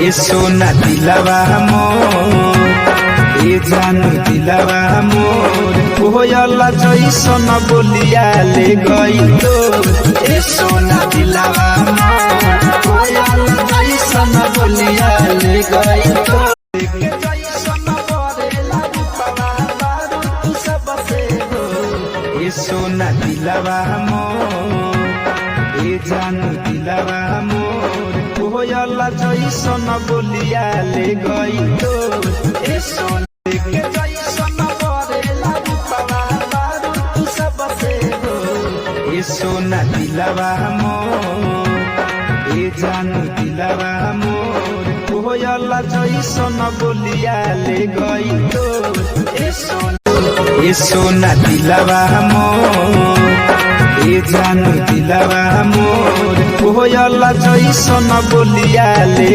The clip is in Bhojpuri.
ए सोना दिलवा मोर ए जानू दिलवा मोर कोयला जैसन बोलिया ले गइलो ए सोना दिलवा मोर कोयला जैसन बोलिया ले गइलो ए सोना दिलवा मोर ए जानू दिलवा मोर कोयला जैसन बोलिया ले गइलो ए सोना ए सोना दिलवा मोर ए जानू दिलवा मोर कोयला जैसन बोलिया ले गइलो ए सोना दिलवा मोर ए जानू दिलवा मोर कोयला जैसन बोलिया ले